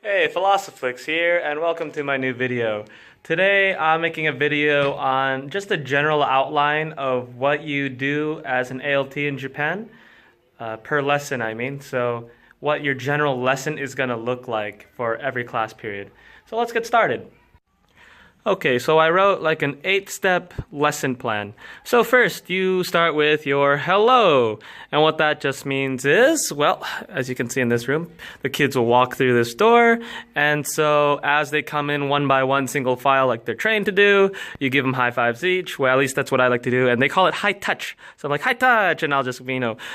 Hey, Philosophix here, and welcome to my new video. Today I'm making a video on just a general outline of what you do as an ALT in Japan, per lesson I mean, so what your general lesson is going to look like for every class period. So let's get started. Okay, so I wrote like an 8-step lesson plan. So first, you start with your hello. And what that just means is, well, as you can see in this room, the kids will walk through this door. And so as they come in one by one, single file, like they're trained to do, you give them high fives each. Well, at least that's what I like to do. And they call it high touch. So I'm like, high touch. And I'll just,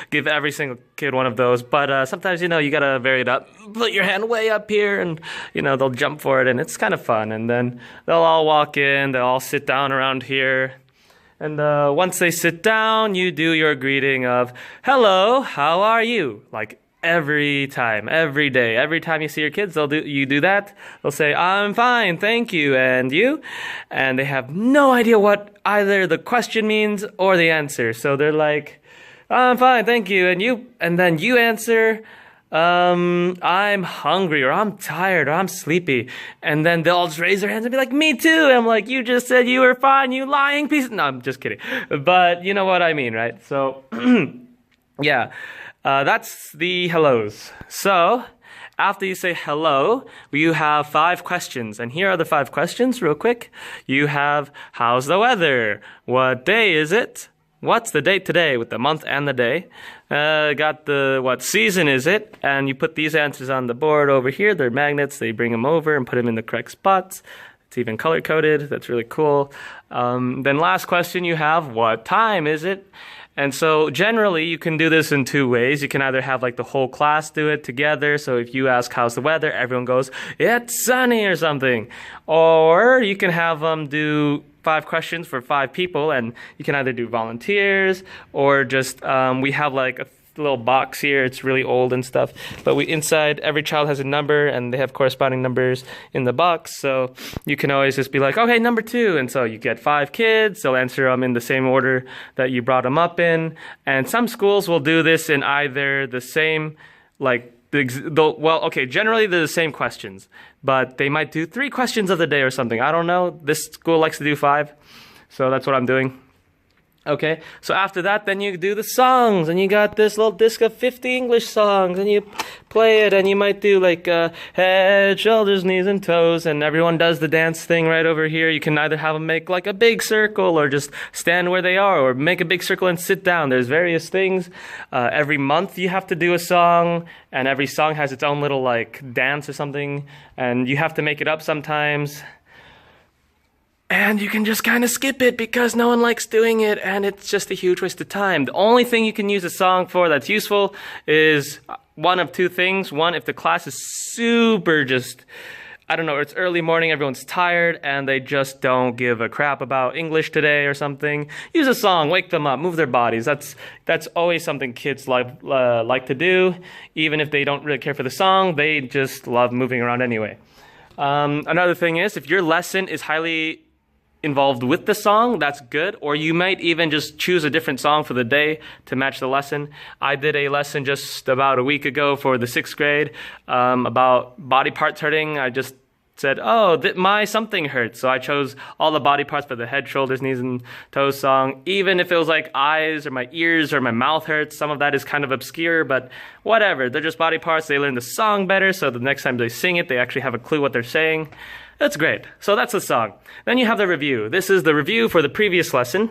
give every single kid one of those. But sometimes, you gotta vary it up. Put your hand way up here and, they'll jump for it. And it's kind of fun. And then they'll all walk in, they'll all sit down around here. And once they sit down, you do your greeting of, hello, how are you? Like every time, every day, every time you see your kids, you do that. They'll say, I'm fine, thank you, and you? And they have no idea what either the question means or the answer. So they're like, I'm fine, thank you, and you? And then you answer, I'm hungry, or I'm tired, or I'm sleepy. And then they'll all just raise their hands and be like, me too. And I'm like, you just said you were fine, you lying piece. No, I'm just kidding. But you know what I mean, right? So, yeah, that's the hellos. So, after you say hello, you have 5 questions. And here are the 5 questions, real quick. You have, how's the weather? What day is it? What's the date today with the month and the day? What season is it? And you put these answers on the board over here. They're magnets. They bring them over and put them in the correct spots. It's even color-coded. That's really cool. Then last question you have, what time is it? And so generally you can do this in 2 ways. You can either have like the whole class do it together. So if you ask how's the weather, everyone goes, it's sunny or something. Or you can have them do 5 questions for 5 people, and you can either do volunteers or just we have like a little box here. It's really old and stuff, but inside every child has a number and they have corresponding numbers in the box, so you can always just be like, okay, number 2, and so you get 5 kids. They'll answer them in the same order that you brought them up in. And some schools will do this in either the same, generally they're the same questions, but they might do 3 questions of the day or something. I don't know. This school likes to do 5, so that's what I'm doing. Okay, so after that, then you do the songs, and you got this little disc of 50 English songs, and you play it, and you might do like head, shoulders, knees, and toes, and everyone does the dance thing right over here. You can either have them make like a big circle, or just stand where they are, or make a big circle and sit down. There's various things. Every month you have to do a song, and every song has its own little like dance or something, and you have to make it up sometimes. And you can just kind of skip it because no one likes doing it, and it's just a huge waste of time. The only thing you can use a song for that's useful is one of 2 things. One, if the class is super it's early morning, everyone's tired, and they just don't give a crap about English today or something. Use a song, wake them up, move their bodies. That's always something kids like to do. Even if they don't really care for the song, they just love moving around anyway. Another thing is, if your lesson is highly involved with the song, that's good. Or you might even just choose a different song for the day to match the lesson. I did a lesson just about a week ago for the 6th grade about body parts hurting. I just said, my something hurts. So I chose all the body parts for the head, shoulders, knees, and toes song. Even if it was like eyes or my ears or my mouth hurts, some of that is kind of obscure, but whatever. They're just body parts. They learn the song better, so the next time they sing it, they actually have a clue what they're saying. That's great. So that's the song. Then you have the review. This is the review for the previous lesson.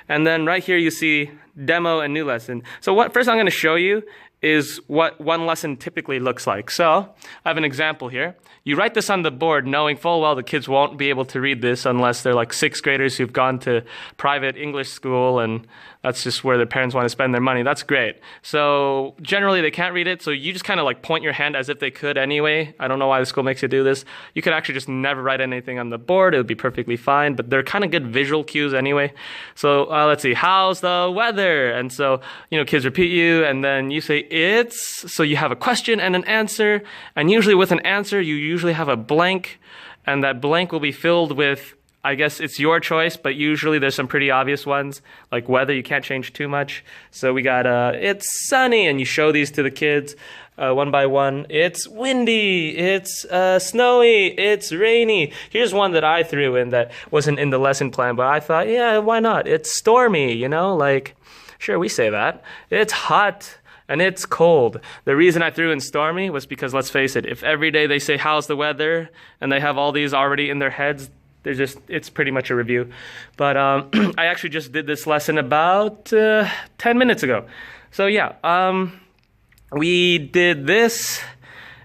And then right here you see demo and new lesson. So first I'm going to show you is what one lesson typically looks like. So I have an example here. You write this on the board knowing full well the kids won't be able to read this unless they're like 6th graders who've gone to private English school, and that's just where their parents want to spend their money. That's great. So generally they can't read it, so you just kind of like point your hand as if they could anyway. I don't know why the school makes you do this. You could actually just never write anything on the board. It would be perfectly fine, but they're kind of good visual cues anyway. So let's see, how's the weather? And so, kids repeat you, and then you say it's, so you have a question and an answer, and usually with an answer you usually have a blank, and that blank will be filled with I guess it's your choice, but usually there's some pretty obvious ones, like weather, you can't change too much. So we got, it's sunny, and you show these to the kids one by one. It's windy, it's snowy, it's rainy. Here's one that I threw in that wasn't in the lesson plan, but I thought, yeah, why not? It's stormy, you know, like, sure, we say that. It's hot. And it's cold. The reason I threw in stormy was because, let's face it, if every day they say, how's the weather? And they have all these already in their heads, it's pretty much a review. But I actually just did this lesson about 10 minutes ago. So yeah, we did this.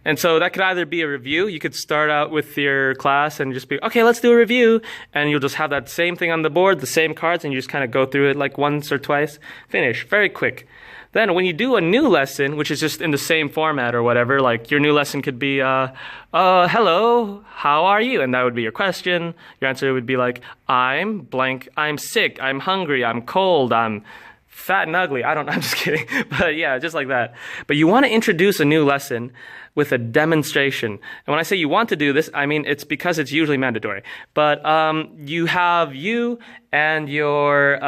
And so that could either be a review. You could start out with your class and just be, okay, let's do a review. And you'll just have that same thing on the board, the same cards, and you just kind of go through it like once or twice. Finish. Very quick. Then when you do a new lesson, which is just in the same format or whatever, like your new lesson could be, hello, how are you? And that would be your question. Your answer would be like, I'm blank, I'm sick, I'm hungry, I'm cold, I'm fat and ugly. I don't know, I'm just kidding. But yeah, just like that. But you want to introduce a new lesson with a demonstration. And when I say you want to do this, I mean it's because it's usually mandatory. But you have you and your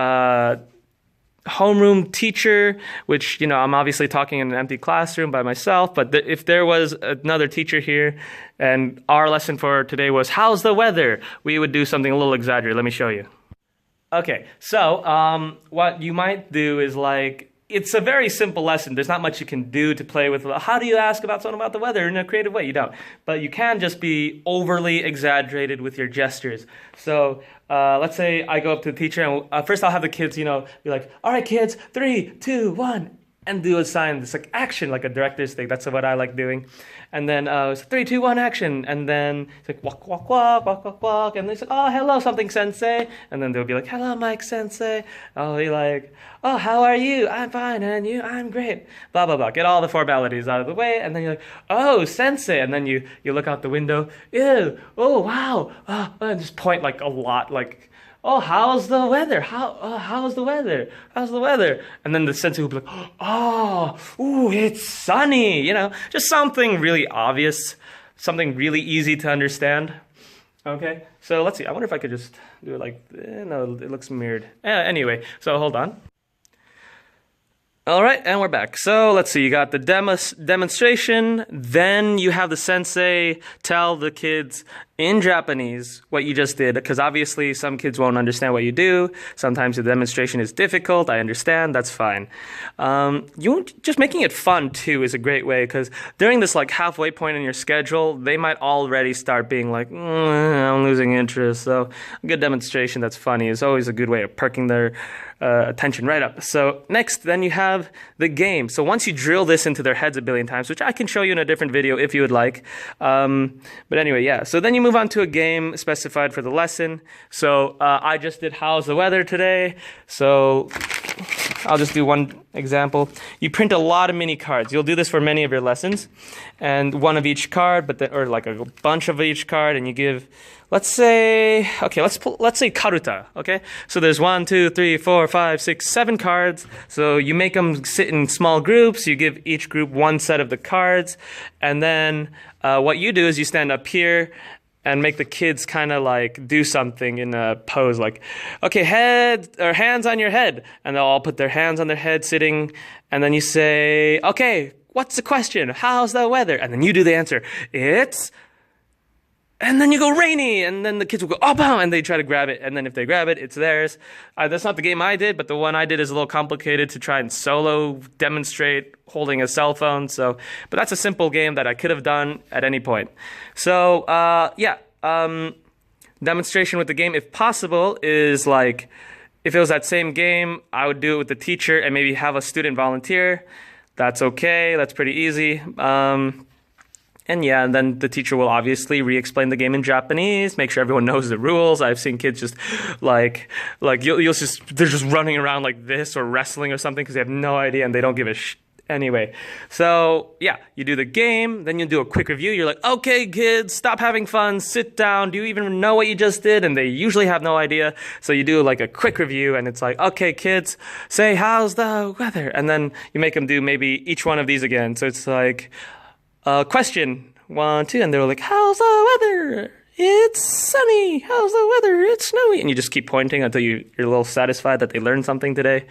homeroom teacher, which, you know, I'm obviously talking in an empty classroom by myself, but if there was another teacher here and our lesson for today was, how's the weather? We would do something a little exaggerated. Let me show you. Okay, so what you might do is like, it's a very simple lesson. There's not much you can do to play with. How do you ask about something about the weather in a creative way? You don't. But you can just be overly exaggerated with your gestures. So let's say I go up to the teacher, and first I'll have the kids, you know, be like, all right, kids, 3, 2, 1, and do a sign. It's like action, like a director's thing. That's what I like doing. And then it's 3, 2, 1, action. And then it's like walk, walk, walk, walk, walk, walk. And they say, oh, hello, something sensei. And then they'll be like, hello, Mike sensei. I'll be like, oh, how are you? I'm fine. And you? I'm great. Blah, blah, blah. Get all the formalities out of the way. And then you're like, oh, sensei. And then you look out the window. Ew. Oh, wow. And just point like a lot, like, oh, how's the weather? How's the weather? How's the weather? And then the sensei will be like, oh, ooh, it's sunny. You know, just something really obvious, something really easy to understand. Okay, so let's see. I wonder if I could just do it like, no, it looks mirrored. Anyway, so hold on. All right, and we're back. So let's see, you got the demonstration, then you have the sensei tell the kids in Japanese what you just did, because obviously some kids won't understand what you do. Sometimes the demonstration is difficult. I understand. That's fine. Just making it fun too is a great way, because during this like halfway point in your schedule, they might already start being like, I'm losing interest. So a good demonstration that's funny is always a good way of perking their attention right up. So next, then you have the game. So once you drill this into their heads a billion times, which I can show you in a different video if you would like. But anyway, yeah. So then you move on to a game specified for the lesson. So I just did how's the weather today. So I'll just do one example. You print a lot of mini cards. You'll do this for many of your lessons, and one of each card, or like a bunch of each card, and you give, let's say, okay, let's say Karuta. Okay, so there's 1, 2, 3, 4, 5, 6, 7 cards. So you make them sit in small groups. You give each group one set of the cards, and then what you do is you stand up here and make the kids kind of like do something in a pose, like, okay, head or hands on your head, and they'll all put their hands on their head sitting, and then you say, okay, what's the question? How's the weather? And then you do the answer. It's, and then you go rainy, and then the kids will go, oh, boom, and they try to grab it, and then if they grab it, it's theirs. That's not the game I did, but the one I did is a little complicated to try and solo demonstrate holding a cell phone. So, but that's a simple game that I could have done at any point. So, demonstration with the game, if possible, is like, if it was that same game, I would do it with the teacher and maybe have a student volunteer. That's okay. That's pretty easy. And yeah, and then the teacher will obviously re-explain the game in Japanese, make sure everyone knows the rules. I've seen kids just like you'll just, they're just running around like this or wrestling or something because they have no idea and they don't give a Anyway, so yeah, you do the game, then you do a quick review. You're like, okay, kids, stop having fun, sit down. Do you even know what you just did? And they usually have no idea. So you do like a quick review and it's like, okay, kids, say, how's the weather? And then you make them do maybe each one of these again. So it's like, question 1, 2, and they're like, how's the weather? it's sunny. How's the weather? It's snowy. And you just keep pointing until you're a little satisfied that they learned something today.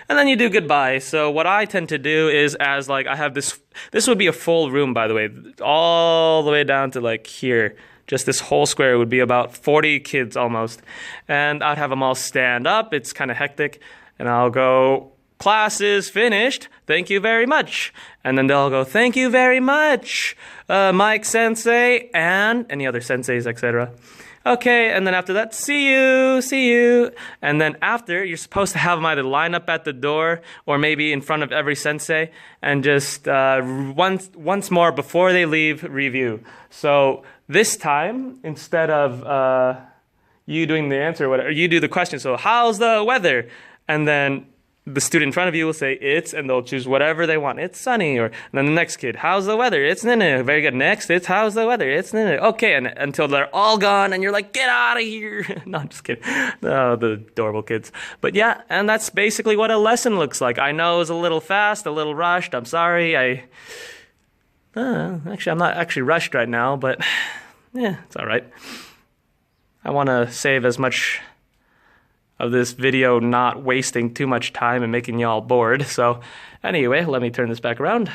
And then you do goodbye. So what I tend to do is, as like I have this would be a full room, by the way, all the way down to like here. Just this whole square would be about 40 kids almost. And I'd have them all stand up. It's kind of hectic. And I'll go, class is finished. Thank you very much. And then they'll go, thank you very much, Mike Sensei, and any other senseis, etc. Okay, and then after that, see you. And then after, you're supposed to have them either line up at the door or maybe in front of every sensei and just once more before they leave, review. So this time, instead of you doing the answer, or whatever, you do the question. So how's the weather? And then the student in front of you will say it's, and they'll choose whatever they want. It's sunny. Or and then the next kid, how's the weather? It's nene. Very good. Next, it's how's the weather? It's nene. Okay, and until they're all gone, and you're like, get out of here. No, I'm just kidding. No, the adorable kids. But yeah, and that's basically what a lesson looks like. I know it's a little fast, a little rushed. I'm sorry. Actually, I'm not actually rushed right now, but yeah, it's all right. I want to save as much of this video not wasting too much time and making y'all bored. So anyway, let me turn this back around.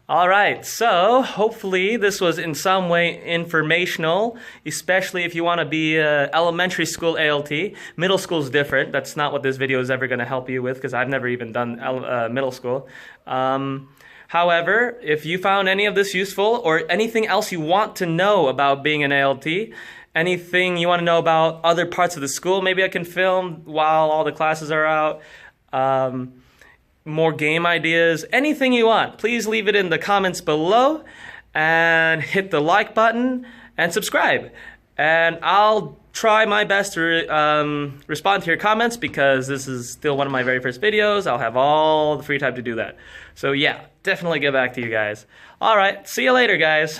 All right, so hopefully this was in some way informational, especially if you want to be elementary school ALT. Middle school is different. That's not what this video is ever going to help you with, because I've never even done middle school. However, if you found any of this useful or anything else you want to know about being an ALT, anything you want to know about other parts of the school, maybe I can film while all the classes are out. More game ideas, anything you want, please leave it in the comments below and hit the like button and subscribe. And I'll try my best to respond to your comments, because this is still one of my very first videos. I'll have all the free time to do that. So yeah, definitely get back to you guys. All right, see you later, guys.